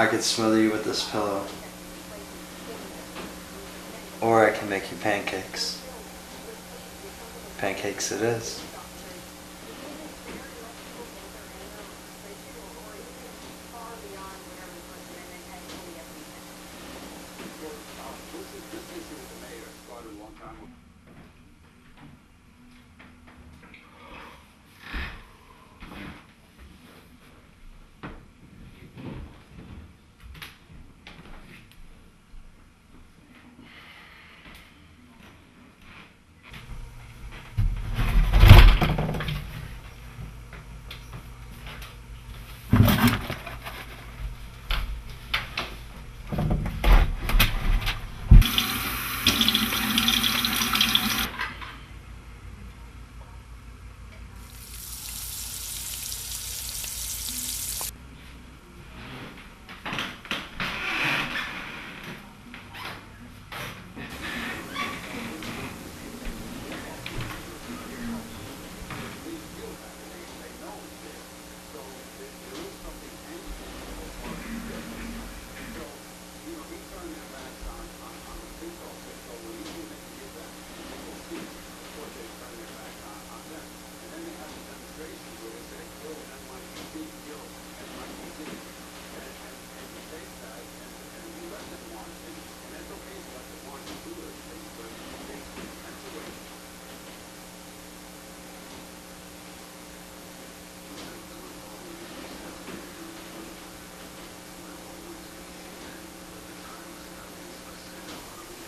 I could smother you with this pillow. Or I can make you pancakes. Pancakes it is.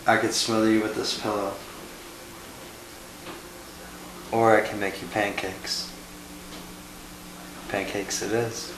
I could smother you with this pillow. Or I can make you pancakes. Pancakes it is.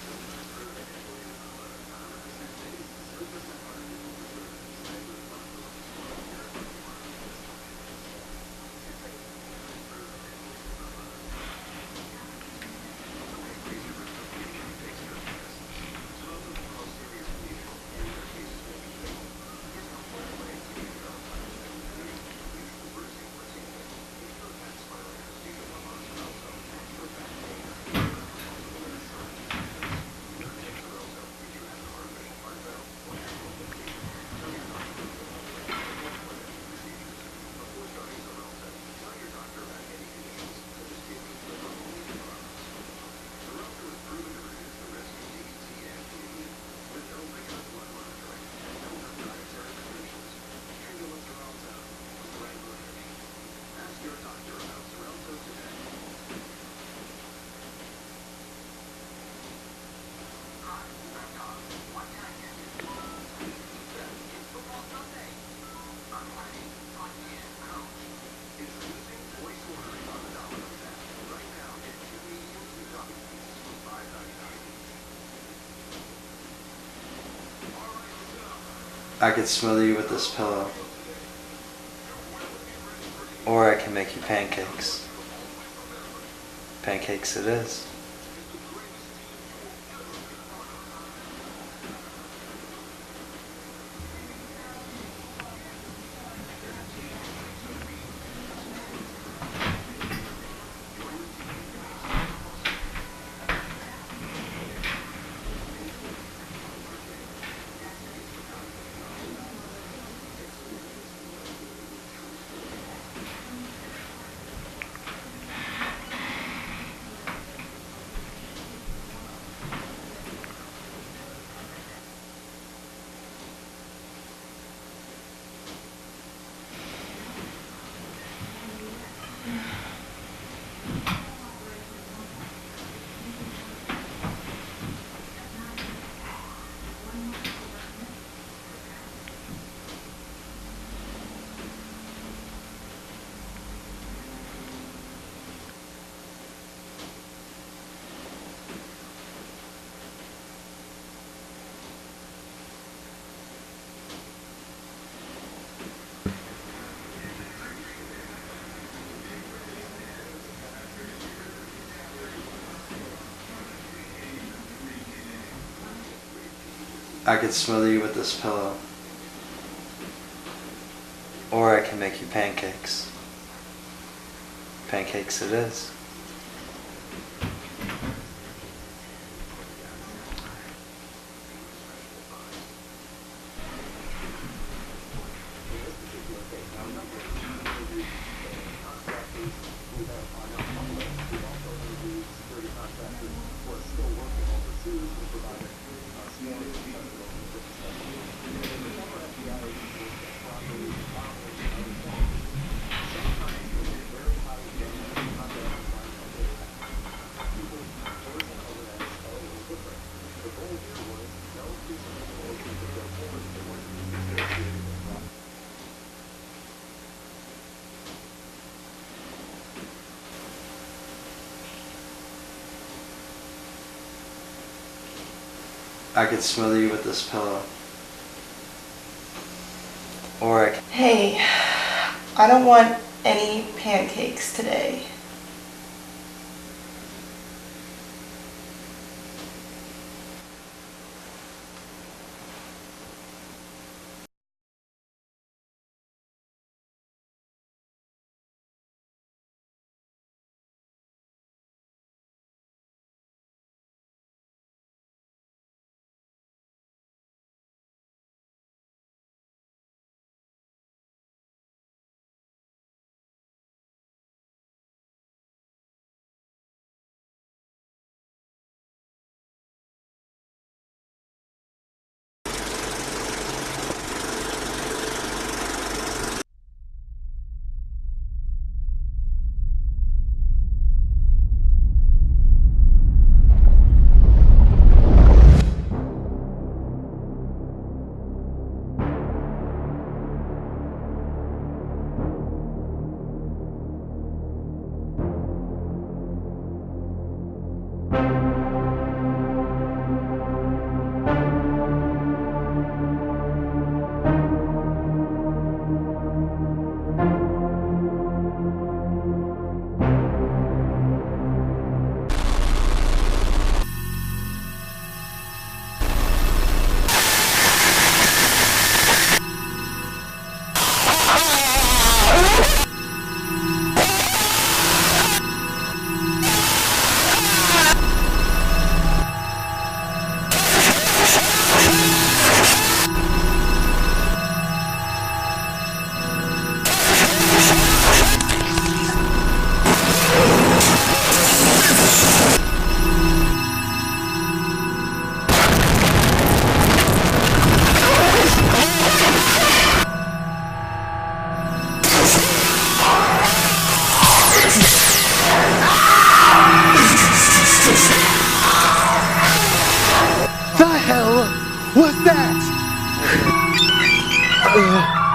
I could smother you with this pillow. Or I can make you pancakes. Pancakes it is. I could smother you with this pillow. Or I can make you pancakes. Pancakes it is. I could smother you with this pillow. Or I can... Hey, I don't want any pancakes today. What's that?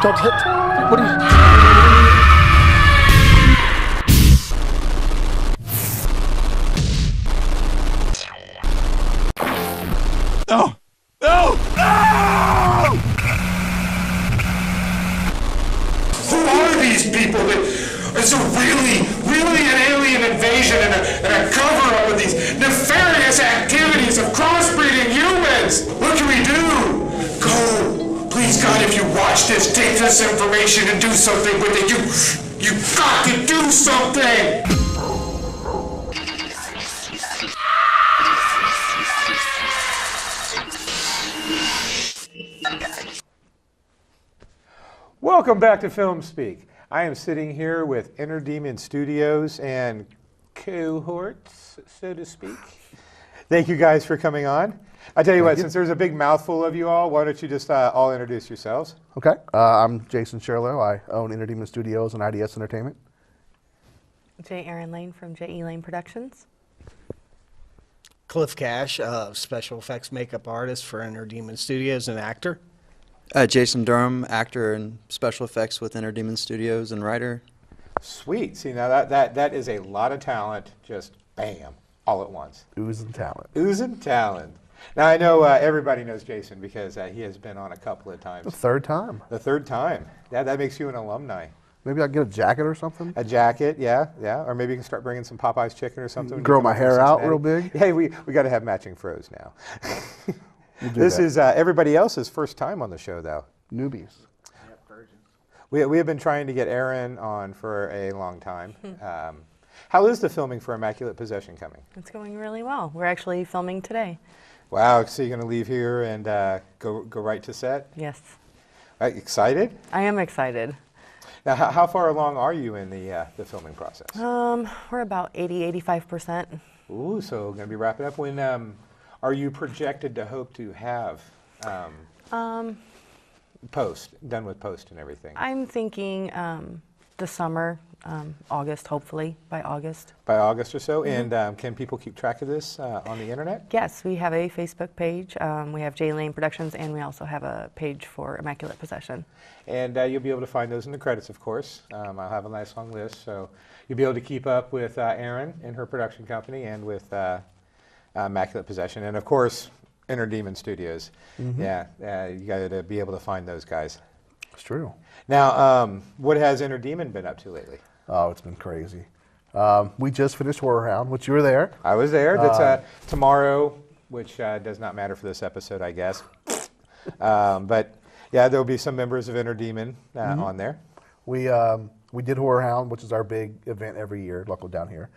Don't hit. What are you? No! No! No! Who are these people? It's a really an alien invasion and a cover-up of these nefarious activities of crossbreeding humans. What can we do? Go. Please, God, if you watch this, take this information and do something with it. You got to do something. Welcome back to FilmSpeak. I am sitting here with Inner Demon Studios and cohorts, so to speak. Thank you guys for coming on. I tell you what, since there's a big mouthful of you all, why don't you just all introduce yourselves? Okay. I'm Jason Sherlow. I own Inner Demon Studios and IDS Entertainment. J. Aaron Lane from J.E. Lane Productions. Cliff Cash, special effects makeup artist for Inner Demon Studios and actor. Jason Durham, actor and special effects with Inner Demon Studios and writer. Sweet. See, now that is a lot of talent, just bam, all at once. Oozing talent. Oozing talent. Now, I know everybody knows Jason because he has been on a couple of times. The third time. The third time. Yeah, that makes you an alumni. Maybe I'll get a jacket or something. A jacket, yeah. Or maybe you can start bringing some Popeye's chicken or something. when you Grow come my up from hair out Cincinnati. real big. Hey, we got to have matching froze now. This that. is everybody else's first time on the show, though. Newbies. We have been trying to get Aaron on for a long time. How is the filming for Immaculate Possession coming? It's going really well. We're actually filming today. Wow, so you're going to leave here and go right to set? Yes. Excited? I am excited. Now, how far along are you in the filming process? We're about 85%. Ooh, so going to be wrapping up. When are you projected to hope to have done with post and everything? I'm thinking the summer, August, hopefully, by August. By August or so? And can people keep track of this on the internet? Yes, we have a Facebook page. We have J. Lane Productions, and we also have a page for Immaculate Possession. And you'll be able to find those in the credits, of course. I'll have a nice long list, so you'll be able to keep up with Erin and her production company and with Immaculate Possession. And of course, Inner Demon Studios. Yeah, you got to be able to find those guys. It's true. Now, what has Inner Demon been up to lately? Oh, it's been crazy. We just finished Horror Hound, which you were there. I was there. That's tomorrow, which does not matter for this episode, I guess. But yeah, there will be some members of Inner Demon on there. We did Horror Hound, which is our big event every year, local down here.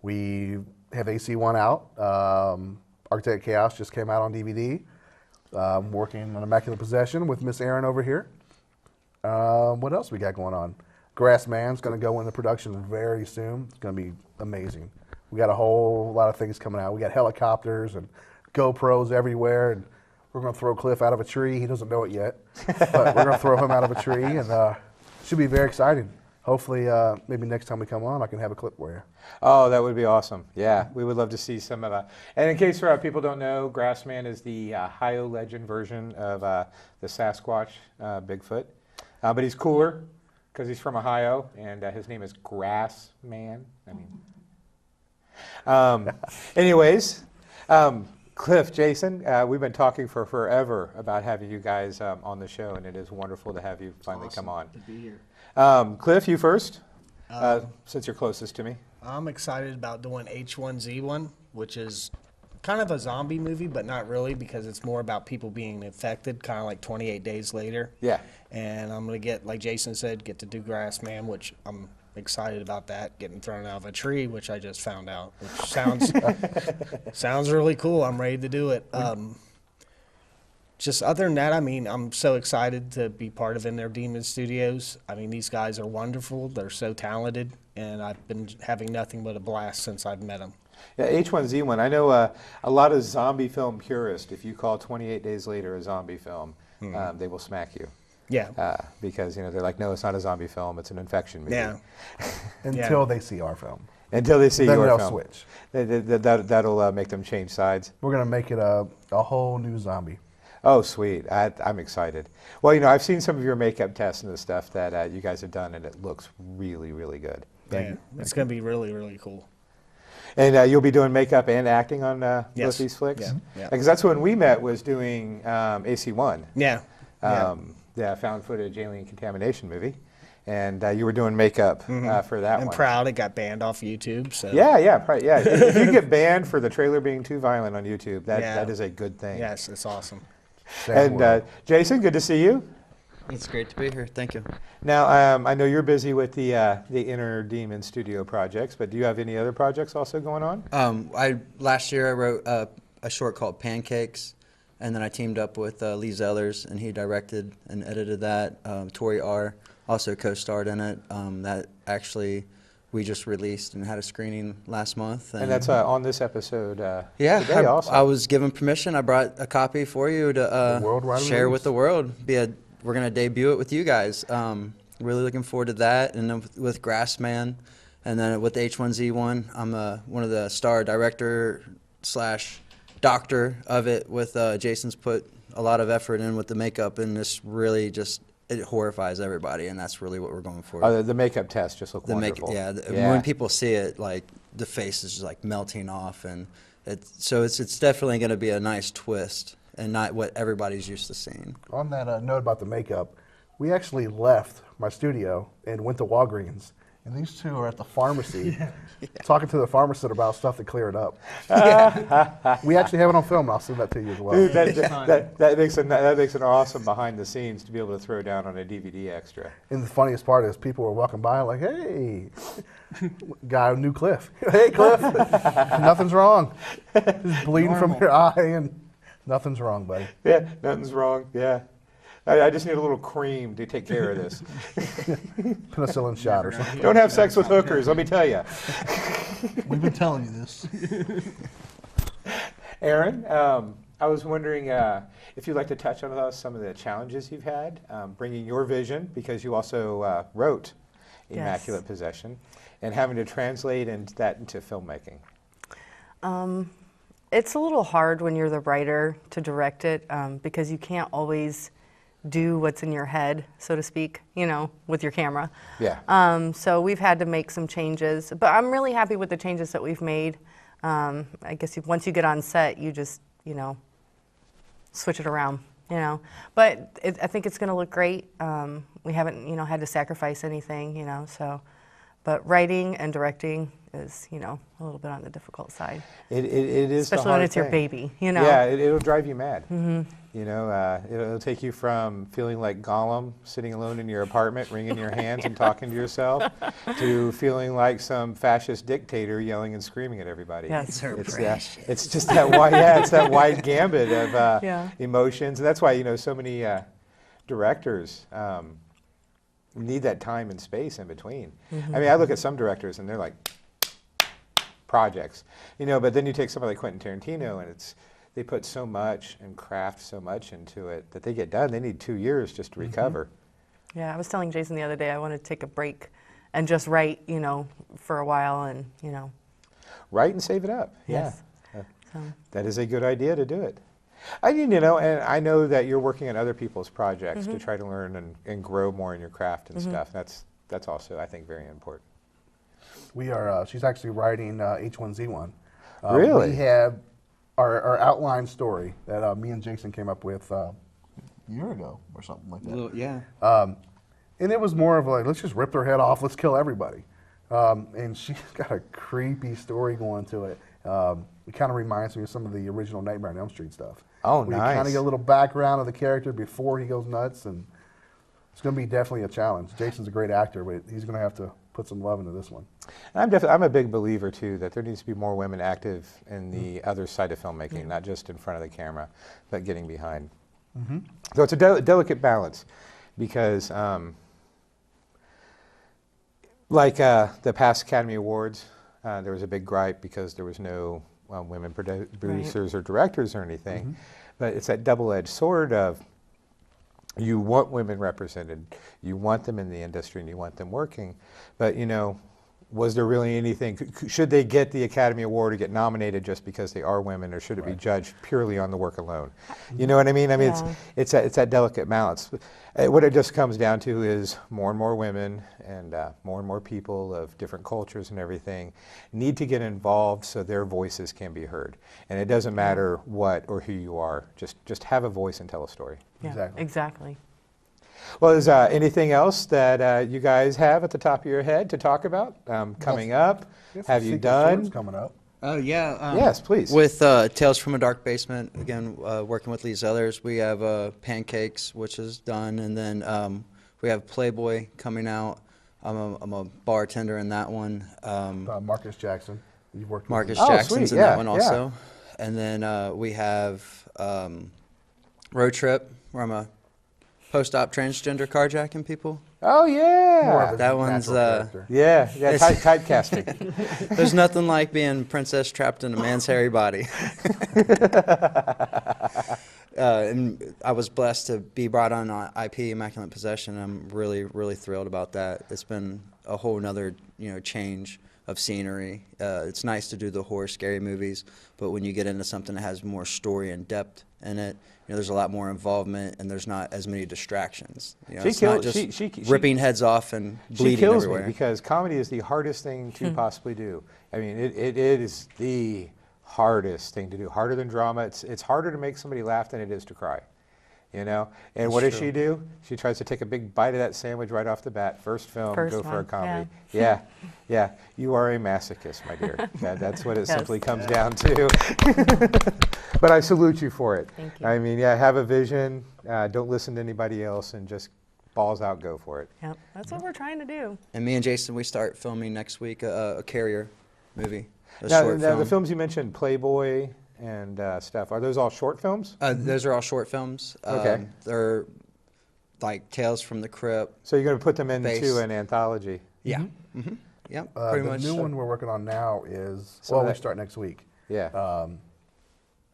We have AC1 out. Architect Chaos just came out on DVD. Working on Immaculate Possession with Miss Erin over here. What else we got going on? Grass Man's going to go into production very soon. It's going to be amazing. We got a whole lot of things coming out. We got helicopters and GoPros everywhere, and we're going to throw Cliff out of a tree. He doesn't know it yet, but we're going to throw him out of a tree, and should be very exciting. Hopefully, maybe next time we come on, I can have a clip for you. Oh, that would be awesome. Yeah, we would love to see some of that. And in case people don't know, Grassman is the Ohio legend version of the Sasquatch Bigfoot. But he's cooler because he's from Ohio, and his name is Grassman. Anyways, Cliff, Jason, we've been talking for forever about having you guys on the show, and it is wonderful to have you finally come on. To be here. Cliff, you first, since you're closest to me. I'm excited about doing H1Z1, which is kind of a zombie movie, but not really, because it's more about people being infected, kind of like 28 Days Later. Yeah. And I'm going to get, like Jason said, get to do Grassman, which I'm excited about that, getting thrown out of a tree, which I just found out, which sounds sounds really cool. I'm ready to do it. Just other than that, I mean, I'm so excited to be part of Inner Demon Studios. I mean, these guys are wonderful. They're so talented, and I've been having nothing but a blast since I've met them. Yeah, H1Z1. I know a lot of zombie film purists, if you call 28 Days Later a zombie film, they will smack you. Yeah. Because, they're like, no, it's not a zombie film, it's an infection movie. Yeah. Until they see our film. Until they see Then your they'll film. switch. That'll make them change sides. We're going to make it a whole new zombie. Oh, sweet. I'm excited. Well, I've seen some of your makeup tests and the stuff that you guys have done, and it looks really, really good. It's going to be really, really cool. And you'll be doing makeup and acting on both these flicks? Yeah. Because that's when we met, was doing AC1. Yeah. The found footage alien contamination movie. And you were doing makeup for that one. I'm proud it got banned off YouTube. So. Yeah. If you get banned for the trailer being too violent on YouTube, that is a good thing. Yes, it's awesome. And Jason, good to see you. It's great to be here. Thank you. Now, I know you're busy with the Inner Demon Studio projects, but do you have any other projects also going on? Last year I wrote a short called Pancakes, and then I teamed up with Lee Zellers, and he directed and edited that. Tori R. also co-starred in it. That actually we just released and had a screening last month. And that's on this episode yeah, today also. I was given permission. I brought a copy for you to share with the world. We're going to debut it with you guys. Really looking forward to that. And then with Grassman, and then with H1Z1, I'm one of the star director / doctor of it. With Jason's put a lot of effort in with the makeup, and this really just it horrifies everybody, and that's really what we're going for. The makeup tests just look wonderful. When people see it, like the face is just like melting off, and it's definitely going to be a nice twist and not what everybody's used to seeing. On that note about the makeup, we actually left my studio and went to Walgreens, and these two are at the pharmacy talking to the pharmacist about stuff to clear it up. We actually have it on film, and I'll send that to you as well. Dude, that makes an awesome behind the scenes to be able to throw down on a DVD extra. And the funniest part is people were walking by like, hey, guy who knew Cliff. Hey, Cliff, nothing's wrong. Just bleeding from your eye, and nothing's wrong, buddy. Yeah, nothing's wrong, yeah. I just need a little cream to take care of this. Penicillin shot or something. Don't have sex with hookers, let me tell you. We've been telling you this. Aaron, I was wondering if you'd like to touch on some of the challenges you've had bringing your vision, because you also wrote Immaculate Possession, and having to translate that into filmmaking. It's a little hard when you're the writer to direct it because you can't always do what's in your head, so to speak, with your camera. Yeah. So we've had to make some changes, but I'm really happy with the changes that we've made. I guess once you get on set, you just, switch it around, But I think it's going to look great. We haven't, had to sacrifice anything, so. But writing and directing is, a little bit on the difficult side. It is especially when it's your baby, Yeah, it'll drive you mad. It'll take you from feeling like Gollum, sitting alone in your apartment, wringing your hands and talking to yourself, to feeling like some fascist dictator yelling and screaming at everybody. Yes, it's just that wide, it's that wide gambit of emotions, and that's why so many directors. Need that time and space in between. I mean, I look at some directors and they're like projects, but then you take somebody like Quentin Tarantino and they put so much and craft so much into it that they get done. They need 2 years just to recover. Yeah, I was telling Jason the other day I want to take a break and just write, for a while and, Write and save it up. Yes. Yeah. That is a good idea to do it. And I know that you're working on other people's projects to try to learn and grow more in your craft and stuff. That's also, I think, very important. We are. She's actually writing H1Z1. Really? We have our outline story that me and Jason came up with a year ago or something like that. Yeah. And it was more of like, let's just rip their head off, let's kill everybody. And she's got a creepy story going to it. It kind of reminds me of some of the original Nightmare on Elm Street stuff. Oh, nice. nice. You kind of get a little background of the character before he goes nuts, and it's going to be definitely a challenge. Jason's a great actor, but he's going to have to put some love into this one. And I'm a big believer, too, that there needs to be more women active in the other side of filmmaking, not just in front of the camera, but getting behind. So it's a delicate balance, because like the past Academy Awards, there was a big gripe because there was no women producers or directors or anything. But it's that double-edged sword of you want women represented, you want them in the industry, and you want them working. But, was there really anything, should they get the Academy Award or get nominated just because they are women, or should it be judged purely on the work alone? You know what I mean? I mean, it's that delicate balance. What it just comes down to is more and more women and more people of different cultures and everything need to get involved so their voices can be heard. And it doesn't matter what or who you are, just have a voice and tell a story. Yeah, exactly. Well, is anything else that you guys have at the top of your head to talk about coming up? Have you done? Coming up. Oh, yeah. Yes, please. With Tales from a Dark Basement, again, working with Lee Others, we have Pancakes, which is done, and then we have Playboy coming out. I'm a bartender in that one. Marcus Jackson. You've worked with Marcus him. Jackson's sweet. in that one also. And then we have Road Trip, where I'm a post-op transgender carjacking people. Oh, yeah. More of a That one's, natural character. Yeah, typecasting. There's nothing like being princess trapped in a man's hairy body. And I was blessed to be brought on IP, Immaculate Possession. I'm really, really thrilled about that. It's been a whole nother, change of scenery. It's nice to do the horror, scary movies, but when you get into something that has more story and depth in it, there's a lot more involvement, and there's not as many distractions. It's not just ripping heads off and bleeding She kills everywhere. me because comedy is the hardest thing to possibly do. I mean, it is the hardest thing to do, harder than drama. It's harder to make somebody laugh than it is to cry, And what does she do? She tries to take a big bite of that sandwich right off the bat. First film, go for a comedy. Yeah. You are a masochist, my dear. That's what it simply comes down to. But I salute you for it. Thank you. I mean, have a vision. Don't listen to anybody else, and just balls out, go for it. Yep, that's what we're trying to do. And me and Jason, we start filming next week a Carrier movie, a Now, short now film. the films you mentioned, Playboy and stuff, are those all short films? Those are all short films. Okay. They're like Tales from the Crypt. So you're going to put them into Based. an anthology? Yeah. Yep. Pretty The much. new one we're working on now is, So we that- start next week. Yeah.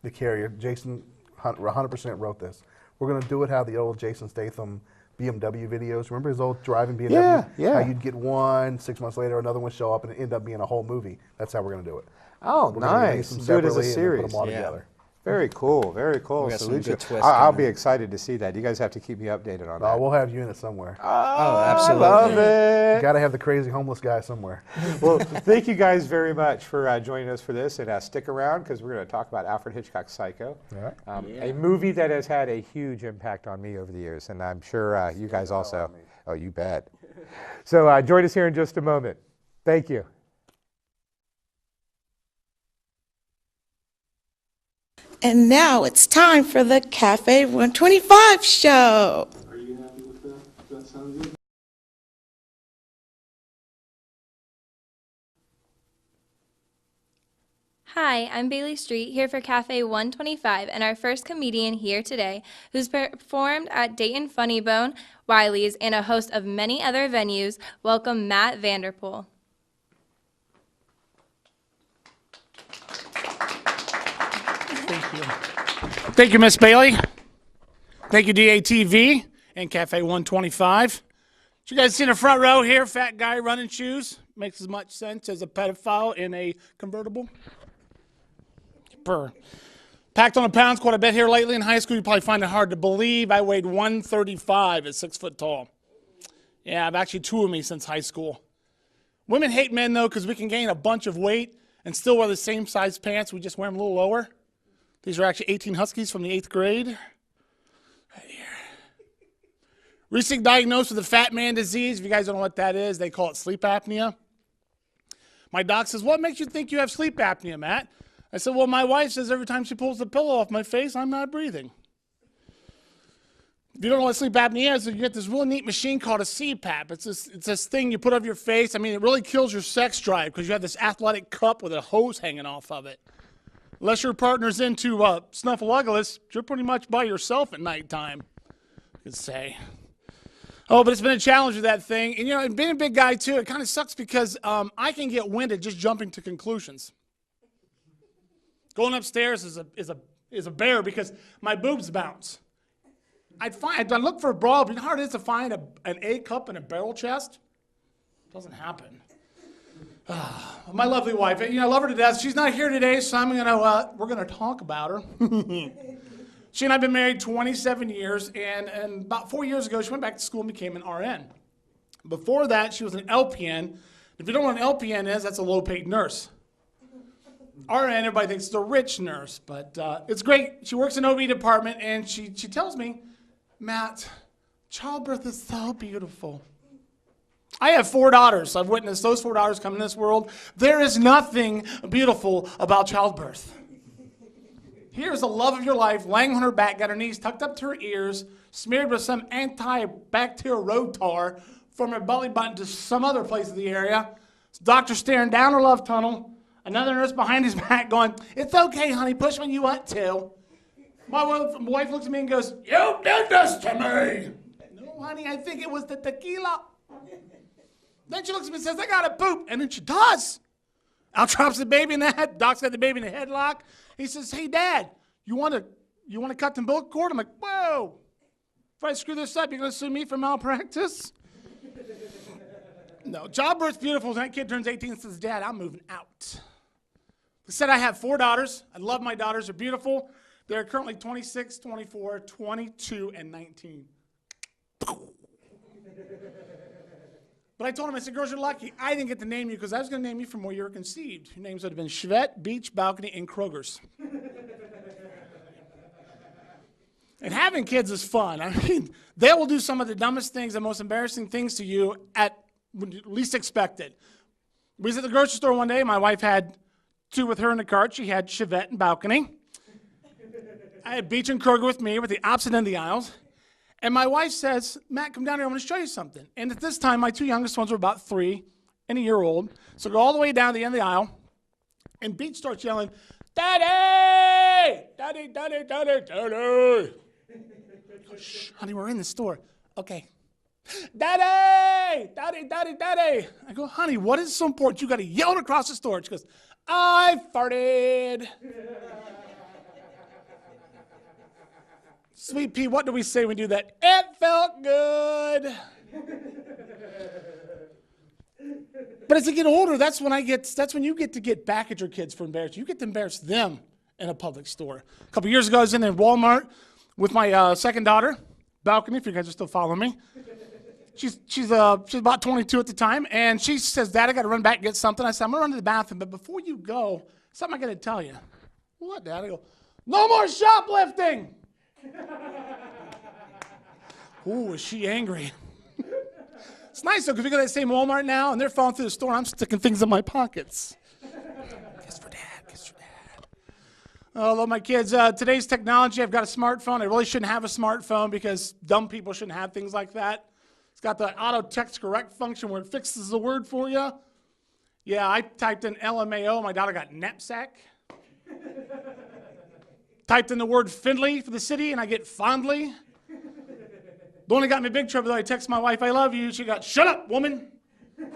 The Carrier. Jason 100% wrote this. We're going to do it how the old Jason Statham BMW videos. Remember his old driving BMW? Yeah. How you'd get one, 6 months later another one show up, and it end up being a whole movie. That's how we're going to do it. Oh, We're gonna release nice. them Do it as a separately and then series. put them all Yeah. together. Very cool, very cool. We got some Salute you. good twists I'll be coming. excited to see that. You guys have to keep me updated on that. We'll have you in it somewhere. Oh, absolutely. I love it. You got to have the crazy homeless guy somewhere. Well, thank you guys very much for joining us for this, and stick around because we're going to talk about Alfred Hitchcock's Psycho, All right. a movie that has had a huge impact on me over the years, and I'm sure you guys also. Oh, you bet. So join us here in just a moment. Thank you. And now it's time for the Cafe 125 show. Are you happy with that? Does that sound good? Hi, I'm Bailey Street here for Cafe 125 and our first comedian here today who's performed at Dayton Funny Bone, Wiley's, and a host of many other venues. Welcome Matt Vanderpool. Thank you, Miss Bailey. Thank you, DATV and Cafe 125. You guys see in the front row here, fat guy running shoes. Makes as much sense as a pedophile in a convertible. Packed on the pounds quite a bit here lately. In high school, you probably find it hard to believe. I weighed 135 at 6 foot tall. Yeah, I've actually two of me since high school. Women hate men, though, because we can gain a bunch of weight and still wear the same size pants. We just wear them a little lower. These are actually 18 Huskies from the 8th grade. Right here. Recently diagnosed with the fat man disease. If you guys don't know what that is, they call it sleep apnea. My doc says, what makes you think you have sleep apnea, Matt? I said, well, my wife says every time she pulls the pillow off my face, I'm not breathing. If you don't know what sleep apnea is, you get this really neat machine called a CPAP. It's this thing you put over your face. I mean, it really kills your sex drive because you have this athletic cup with a hose hanging off of it. Unless your partner's into snuffleupagus, you're pretty much by yourself at nighttime, you could say. Oh, but it's been a challenge with that thing. And, you know, and being a big guy, too, it kind of sucks because I can get winded just jumping to conclusions. Going upstairs is a bear because my boobs bounce. I'd look for a bra, but you know how hard it is to find an A cup in a barrel chest? It doesn't happen. My lovely wife, you know, I love her to death. She's not here today, so we're gonna talk about her. She and I've been married 27 years, and about 4 years ago, she went back to school and became an RN. Before that, she was an LPN. If you don't know what an LPN is, that's a low-paid nurse. RN, everybody thinks it's a rich nurse, but it's great. She works in OB department, and she tells me, Matt, childbirth is so beautiful. I have 4 daughters. I've witnessed those 4 daughters come in this world. There is nothing beautiful about childbirth. Here's the love of your life, laying on her back, got her knees tucked up to her ears, smeared with some antibacterial road tar from her belly button to some other place in the area. Doctor staring down her love tunnel. Another nurse behind his back going, it's okay, honey, push when you want to. My wife looks at me and goes, you did this to me. No, honey, I think it was the tequila. Then she looks at me and says, I gotta poop. And then she does. Al drops the baby in the head. Doc's got the baby in the headlock. He says, hey, Dad, you want to cut the umbilical cord? I'm like, whoa. If I screw this up, you're going to sue me for malpractice? No, childbirth's beautiful. When that kid turns 18 and says, Dad, I'm moving out. I said I have 4 daughters. I love my daughters. They're beautiful. They're currently 26, 24, 22, and 19. But I told him, I said, girls, you're lucky. I didn't get to name you because I was going to name you from where you were conceived. Your names would have been Chevette, Beach, Balcony, and Kroger's. And having kids is fun. I mean, they will do some of the dumbest things, the most embarrassing things to you at least expected. We was at the grocery store one day. My wife had 2 with her in the cart. She had Chevette and Balcony. I had Beach and Kroger with me, with the opposite end of the aisles. And my wife says, Matt, come down here. I want to show you something. And at this time, my 2 youngest ones were about 3 and a year old. So go all the way down the end of the aisle. And Beach starts yelling, Daddy! Daddy, Daddy, Daddy, Daddy! I go, shh, honey, we're in the store. Okay. Daddy! Daddy, Daddy, Daddy! I go, honey, what is so important? You got to yell it across the store. She goes, I farted. Sweet pea, what do we say when we do that? It felt good. But as I get older, that's when you get to get back at your kids for embarrassing. You get to embarrass them in a public store. A couple years ago, I was in Walmart with my second daughter, Balcony, if you guys are still following me. She's about 22 at the time, and she says, Dad, I got to run back and get something. I said, I'm going to run to the bathroom, but before you go, something I got to tell you. What, Dad? I go, no more shoplifting. Ooh, is she angry? It's nice, though, because we go to that same Walmart now, and they're falling through the store, and I'm sticking things in my pockets. Kiss for Dad. Oh, I love my kids. Today's technology, I've got a smartphone. I really shouldn't have a smartphone because dumb people shouldn't have things like that. It's got the auto text correct function where it fixes the word for you. Yeah, I typed in LMAO. My daughter got knapsack. Typed in the word Findlay for the city, and I get fondly. The one that got me in big trouble, though, I text my wife, I love you. She got, shut up, woman. Yeah,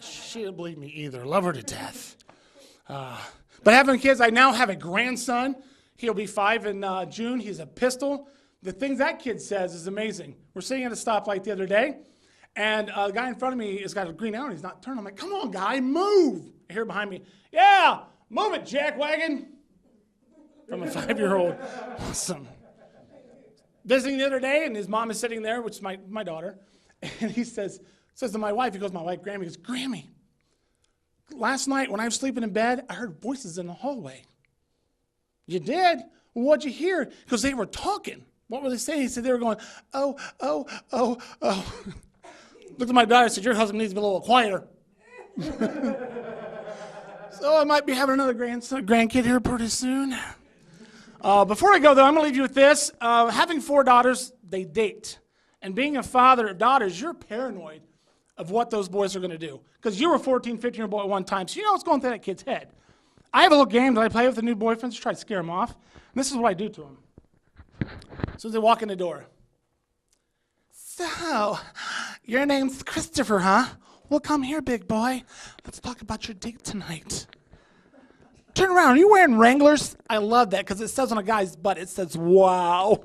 she didn't believe me either. Love her to death. But having kids, I now have a grandson. He'll be 5 in June. He's a pistol. The things that kid says is amazing. We're sitting at a stoplight the other day, and a guy in front of me has got a green arrow, and he's not turning. I'm like, come on, guy, move. I hear behind me, yeah, move it, jackwagon. From a 5-year-old. Awesome. Visiting the other day, and his mom is sitting there, which is my daughter, and he says to my wife, he goes, my wife, Grammy, he goes, Grammy, last night when I was sleeping in bed, I heard voices in the hallway. You did? Well, what'd you hear? Because they were talking. What were they saying? He said they were going, oh, oh, oh, oh. Looked at my daughter and said, your husband needs to be a little quieter. So I might be having another grandkid here pretty soon. Before I go, though, I'm going to leave you with this. Having 4 daughters, they date. And being a father of daughters, you're paranoid of what those boys are going to do. Because you were a 14, 15-year-old boy at one time, so you know what's going through that kid's head. I have a little game that I play with the new boyfriends to try to scare them off. And this is what I do to them. So they walk in the door. So, your name's Christopher, huh? Well, come here, big boy. Let's talk about your date tonight. Turn around. Are you wearing Wranglers? I love that because it says on a guy's butt, it says, wow.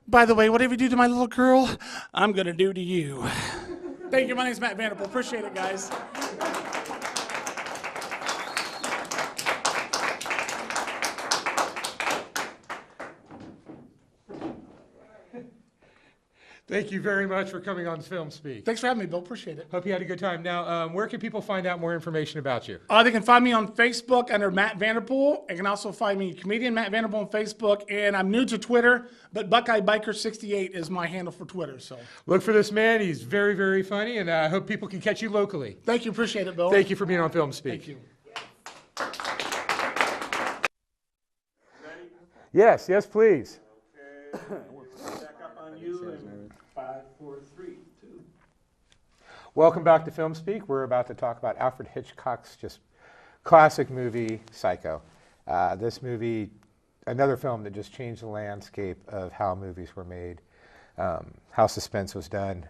By the way, whatever you do to my little girl, I'm going to do to you. Thank you. My name's Matt Vanderpool. Appreciate it, guys. Thank you very much for coming on Film Speak. Thanks for having me, Bill. Appreciate it. Hope you had a good time. Now, where can people find out more information about you? They can find me on Facebook under Matt Vanderpool. They can also find me comedian Matt Vanderpool on Facebook. And I'm new to Twitter, but Buckeye Biker 68 is my handle for Twitter. So look for this man. He's very, very funny, and I hope people can catch you locally. Thank you. Appreciate it, Bill. Thank you for being on Film Speak. Thank you. Yes, please. Okay, we'll back up on you in 5, 4, 3, 2. Welcome back to Film Speak. We're about to talk about Alfred Hitchcock's just classic movie, Psycho. This movie, another film that just changed the landscape of how movies were made, how suspense was done.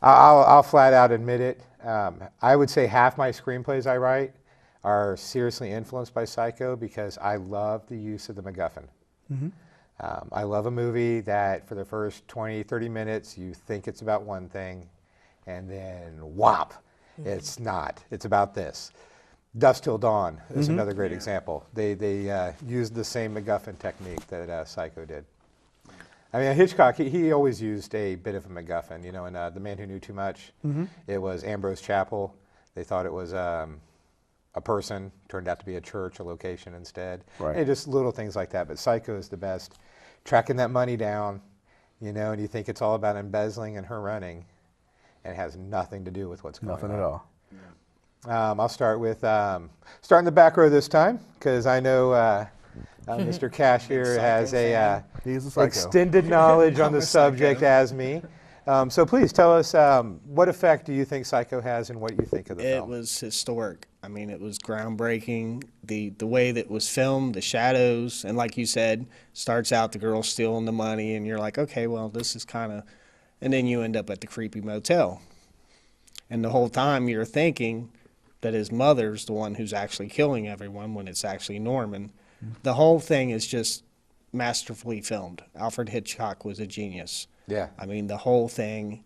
I'll flat out admit it. I would say half my screenplays I write are seriously influenced by Psycho because I love the use of the MacGuffin. Mm-hmm. I love a movie that for the first 20, 30 minutes you think it's about one thing and then whop, it's not. It's about this. Dusk Till Dawn is another great example. They used the same MacGuffin technique that Psycho did. I mean, Hitchcock, he always used a bit of a MacGuffin. You know, in The Man Who Knew Too Much, it was Ambrose Chapel. They thought it was a person, turned out to be a church, a location instead. Right. And just little things like that. But Psycho is the best. Tracking that money down, you know, and you think it's all about embezzling and her running, and it has nothing to do with what's going on. Nothing at all. I'll start with, start in the back row this time, because I know Mr. Cash here has a extended knowledge on the subject as me. So please tell us, what effect do you think Psycho has and what you think of the film? It was historic. I mean, it was groundbreaking. The way that it was filmed, the shadows, and like you said, starts out the girl stealing the money, and you're like, okay, well, this is kind of, and then you end up at the creepy motel. And the whole time you're thinking that his mother's the one who's actually killing everyone when it's actually Norman. The whole thing is just masterfully filmed. Alfred Hitchcock was a genius. Yeah. I mean, the whole thing,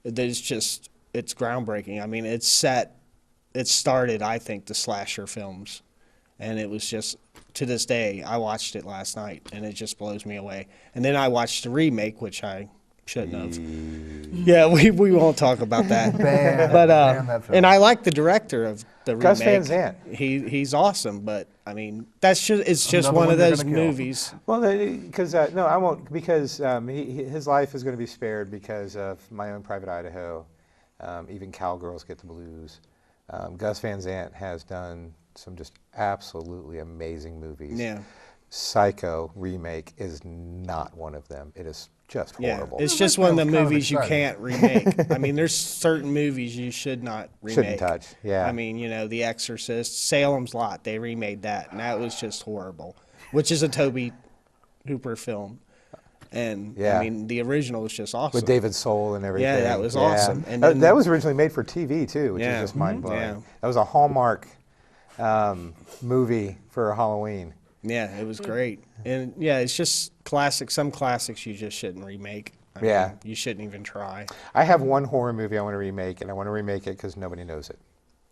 it's groundbreaking. I mean, it's set it started, I think, the slasher films. And it was just, to this day, I watched it last night, and it just blows me away. And then I watched the remake, which I shouldn't have. Yeah, we won't talk about that. But that film. and I like the director of the Gus Van remake. Sant. He's awesome, but I mean, it's just Another one one of they're those gonna kill. movies. Well, because no, I won't, because his life is going to be spared because of My Own Private Idaho. Even Cowgirls Get the Blues. Gus Van Sant has done some just absolutely amazing movies. Yeah. Psycho remake is not one of them. It is just horrible. It's just one of the Kind of movies you exciting. can't remake. I mean, there's certain movies you should not remake. Shouldn't touch, yeah. I mean, you know, The Exorcist, Salem's Lot, they remade that, and that was just horrible, which is a Tobe Hooper film. And, Yeah. I mean, the original was just awesome. With David Soul and everything. Yeah, that was awesome. And then, that was originally made for TV too, which Yeah. is just mind-blowing. Yeah. That was a Hallmark movie for Halloween. yeah, it was great. And, yeah, it's just some classics you just shouldn't remake. I mean, Yeah. you shouldn't even try. I have one horror movie I want to remake, and I want to remake it because nobody knows it.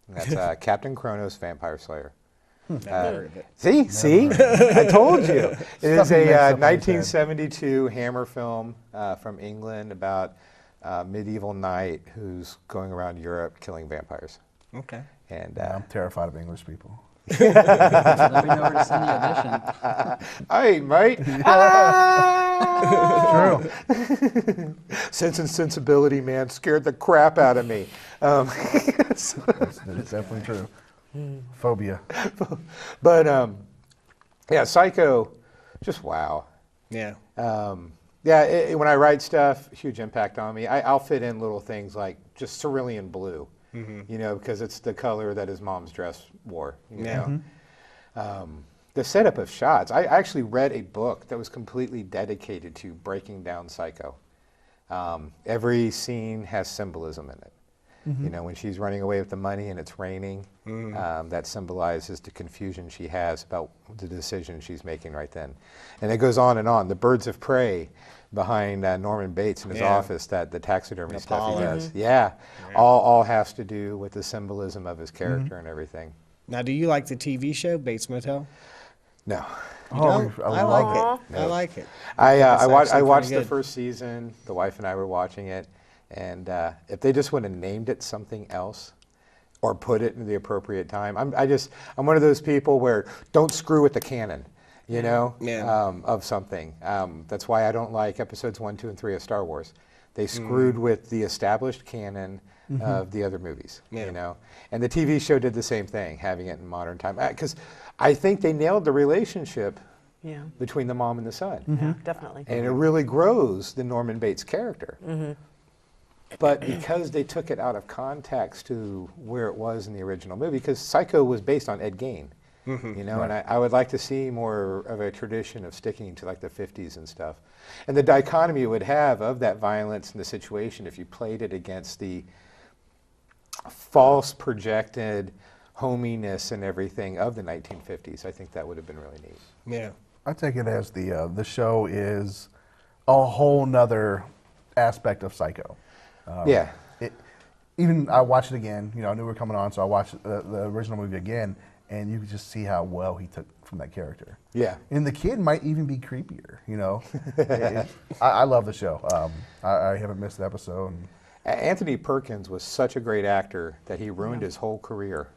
And that's Captain Kronos Vampire Slayer. Never heard of it. See? I told you. It is Something mixed a up in his head. 1972 Hammer film from England about a medieval knight who's going around Europe killing vampires. Okay. And I'm terrified of English people. Let me know where to send the audition. hey, mate. True. Sense and Sensibility, man, scared the crap out of me. It's definitely true. Phobia. But yeah, Psycho, just wow. Yeah. Yeah, when I write stuff, huge impact on me. I'll fit in little things like just cerulean blue, you know, because it's the color that his mom's dress wore. You know? The setup of shots. I actually read a book that was completely dedicated to breaking down Psycho. Every scene has symbolism in it. You know, when she's running away with the money and it's raining, that symbolizes the confusion she has about the decision she's making right then. And it goes on and on. The birds of prey behind Norman Bates in his office, that the taxidermy stuff he does. Yeah, all has to do with the symbolism of his character and everything. Now, do you like the TV show, Bates Motel? No. don't? I like it. I like it. I watched pretty the good. first season. The wife and I were watching it. And if they just would have named it something else or put it in the appropriate time. I'm one of those people where don't screw with the canon, you know, of something. That's why I don't like episodes 1, 2, and 3 of Star Wars. They screwed with the established canon of the other movies, you know. And the TV show did the same thing, having it in modern time. Because I think they nailed the relationship between the mom and the son. Yeah, definitely. And it really grows the Norman Bates character. But because they took it out of context to where it was in the original movie, because Psycho was based on Ed Gein, you know, and I would like to see more of a tradition of sticking to like the 50s and stuff. And the dichotomy it would have of that violence and the situation if you played it against the false projected hominess and everything of the 1950s, I think that would have been really neat. Yeah. I take it as the show is a whole nother aspect of Psycho. Yeah. Even I watched it again. You know, I knew we were coming on, so I watched the original movie again, and you could just see how well he took from that character. Yeah. And the kid might even be creepier. You know, I love the show. I haven't missed an episode. And Anthony Perkins was such a great actor that he ruined his whole career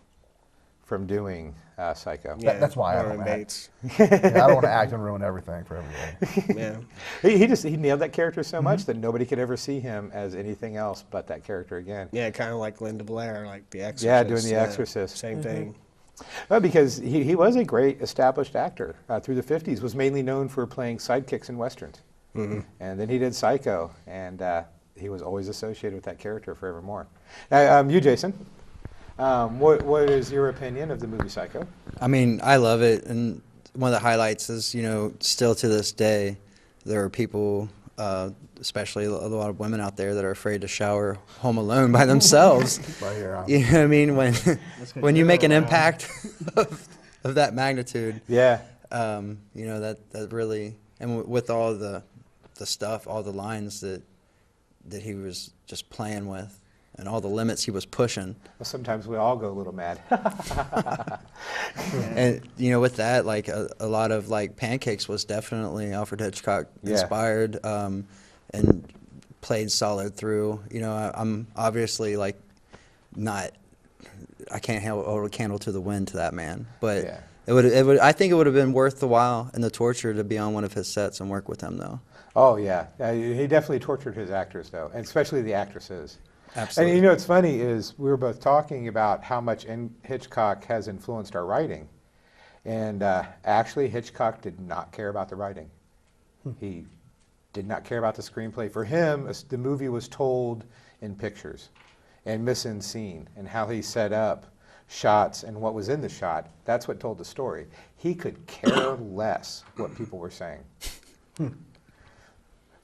from doing Psycho. that's why I Norman don't Bates. act. I don't want to act and ruin everything for everybody. Yeah. He nailed that character so much that nobody could ever see him as anything else but that character again. Yeah, kind of like Linda Blair, like The Exorcist. Yeah, doing The Exorcist. Same thing. Well, because he was a great established actor through the 50s, was mainly known for playing sidekicks in Westerns. And then he did Psycho, and he was always associated with that character forevermore. You, Jason, what is your opinion of the movie Psycho? I mean, I love it, and one of the highlights is, you know, still to this day, there are people, especially a lot of women out there, that are afraid to shower home alone by themselves. Right here, You know what I mean? When you make an impact of that magnitude, Yeah. you know, that really, and with all the stuff, all the lines that he was just playing with, and all the limits he was pushing. Well, sometimes we all go a little mad. And you know, with that, like a lot of like Pancakes was definitely Alfred Hitchcock inspired, and played solid through. You know, I'm obviously like not, I can't hold a candle to the wind to that man, but it would I think it would have been worth the while and the torture to be on one of his sets and work with him though. Oh yeah, he definitely tortured his actors though, and especially the actresses. Absolutely. And you know what's funny is we were both talking about how much Hitchcock has influenced our writing. And actually, Hitchcock did not care about the writing. He did not care about the screenplay. For him, the movie was told in pictures and mise en scene and how he set up shots and what was in the shot. That's what told the story. He could care less what people were saying.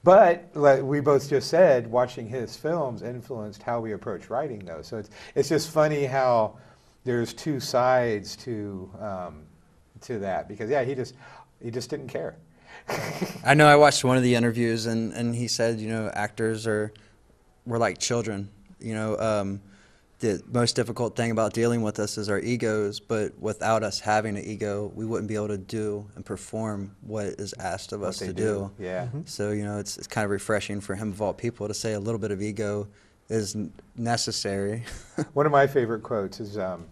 But like we both just said, watching his films influenced how we approach writing, though. So it's just funny how there's two sides to that. Because yeah, he just didn't care. I know I watched one of the interviews and he said, you know, actors were like children. You know, the most difficult thing about dealing with us is our egos, but without us having an ego, we wouldn't be able to do and perform what is asked of us to do. Yeah. So, you know, it's kind of refreshing for him of all people to say a little bit of ego is necessary. One of my favorite quotes is, well,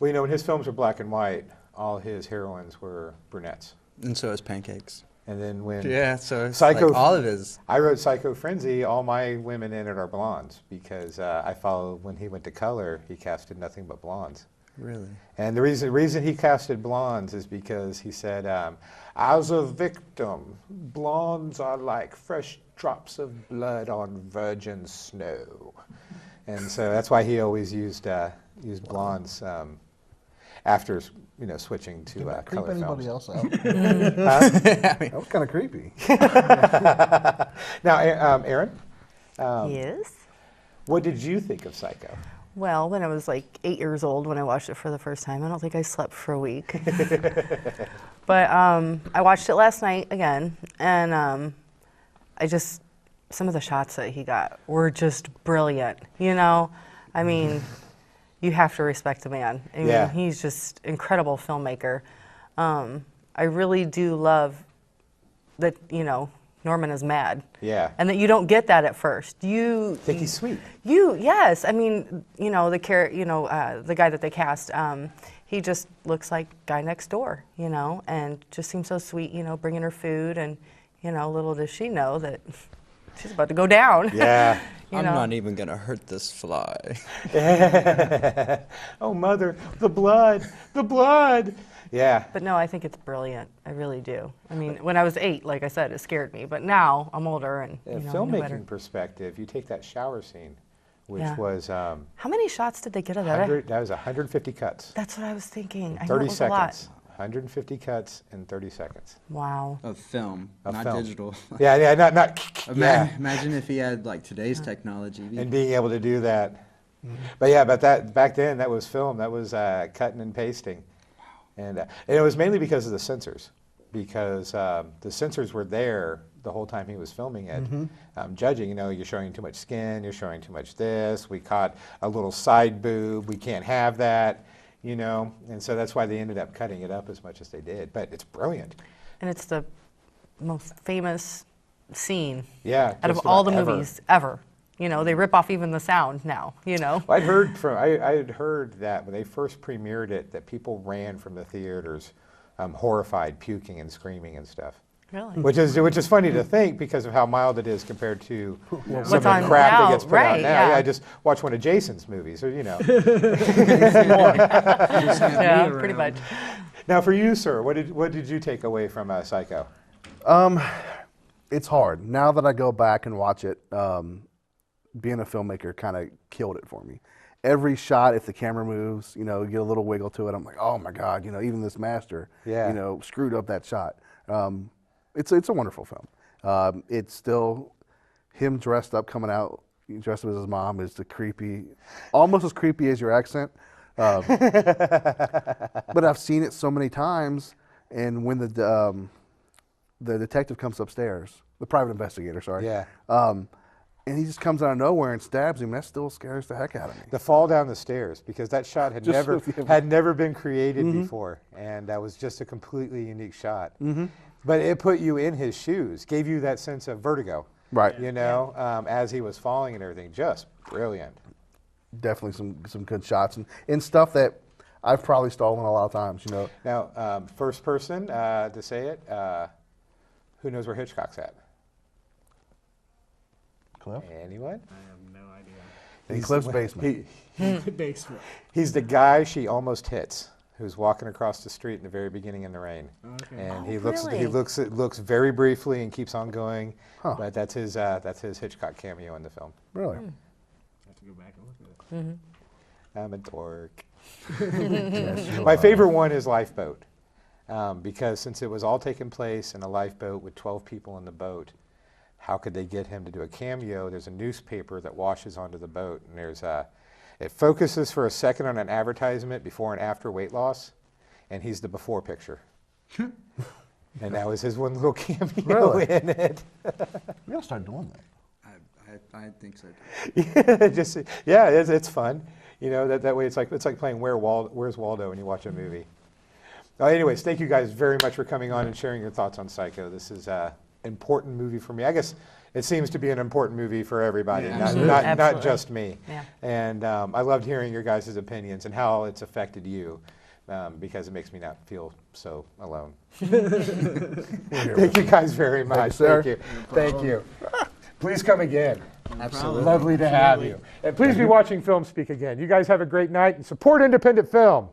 you know, when his films were black and white, all his heroines were brunettes. And so is Pancakes. And then when so it's like all of his. I wrote Psycho Frenzy, all my women in it are blondes because I followed when he went to color, he casted nothing but blondes. Really? And the reason he casted blondes is because he said, as a victim, blondes are like fresh drops of blood on virgin snow. And so that's why he always used blondes after, you know, switching to color creep anybody films. else out? That was kind of creepy. Now, Aaron? Yes? What did you think of Psycho? Well, when I was like 8 years old when I watched it for the first time, I don't think I slept for a week. But I watched it last night again, and some of the shots that he got were just brilliant, you know? I mean, you have to respect the man. I mean, he's just incredible filmmaker. I really do love that, you know, Norman is mad. Yeah. And that you don't get that at first. You think he's sweet. Yes. I mean, you know, the guy that they cast, he just looks like guy next door, you know, and just seems so sweet, you know, bringing her food, and, you know, little does she know that she's about to go down. Yeah. I'm not even going to hurt this fly. Oh, mother, the blood, the blood. Yeah. But no, I think it's brilliant. I really do. I mean, when I was 8, like I said, it scared me. But now I'm older and, you know, filmmaking perspective, you take that shower scene, which was... how many shots did they get of that? That was 150 cuts. That's what I was thinking. I 30 know it was seconds. a lot. 150 cuts in 30 seconds. Wow. Of film, not film. digital. Yeah, not Imagine if he had like today's technology. And being able to do that. But yeah, back then that was film. That was cutting and pasting. And it was mainly because of the censors, because the censors were there the whole time he was filming it, judging. You know, you're showing too much skin, you're showing too much this. We caught a little side boob. We can't have that. You know, and so that's why they ended up cutting it up as much as they did. But it's brilliant. And it's the most famous scene out of all the movies ever. You know, they rip off even the sound now, you know. I had heard that when they first premiered it, that people ran from the theaters horrified, puking and screaming and stuff. Really? Which is funny to think because of how mild it is compared to some of the on crap now, that gets put out right, now. yeah. I just watched one of Jason's movies, or you know. Yeah, pretty much. Now, for you, sir, what did you take away from Psycho? It's hard. Now that I go back and watch it, being a filmmaker kind of killed it for me. Every shot, if the camera moves, you know, you get a little wiggle to it, I'm like, oh my God, you know, even this master, you know, screwed up that shot. It's a wonderful film. It's still him dressed up, coming out, dressed up as his mom is the creepy, almost as creepy as your accent. But I've seen it so many times, and when the detective comes upstairs, the private investigator, sorry. Yeah. and he just comes out of nowhere and stabs him. That still scares the heck out of me. The fall down the stairs, because that shot had never been created Mm-hmm. before, and that was just a completely unique shot. Mm-hmm. But it put you in his shoes, gave you that sense of vertigo, Right. you know, as he was falling and everything. Just brilliant. Definitely some good shots and stuff that I've probably stolen a lot of times, you know. Now, first person to say it, who knows where Hitchcock's at? Cliff? Anyone? I have no idea. In Cliff's basement. Basement. He's the guy she almost hits, who's walking across the street in the very beginning in the rain. Okay. And Oh, he really? looks very briefly and keeps on going. Huh. But that's his Hitchcock cameo in the film. Really? I have to go back and look at it. I'm a dork. Yes, you My are. favorite one is Lifeboat, because since it was all taking place in a lifeboat with 12 people in the boat, how could they get him to do a cameo? There's a newspaper that washes onto the boat, and it focuses for a second on an advertisement before and after weight loss, and he's the before picture. And that was his one little cameo Really? in it. We gotta start doing that. I think so. It's fun. You know, that way it's like playing Where's Waldo when you watch a movie. Anyways, thank you guys very much for coming on and sharing your thoughts on Psycho. This is an important movie for me. I guess it seems to be an important movie for everybody, not Absolutely. just me. Yeah. And I loved hearing your guys' opinions and how it's affected you, because it makes me not feel so alone. Thank you guys very much. sir. Thank you. Thank you. Please come again. Absolutely. Lovely to have you. And please be watching Film Speak again. You guys have a great night and support independent film.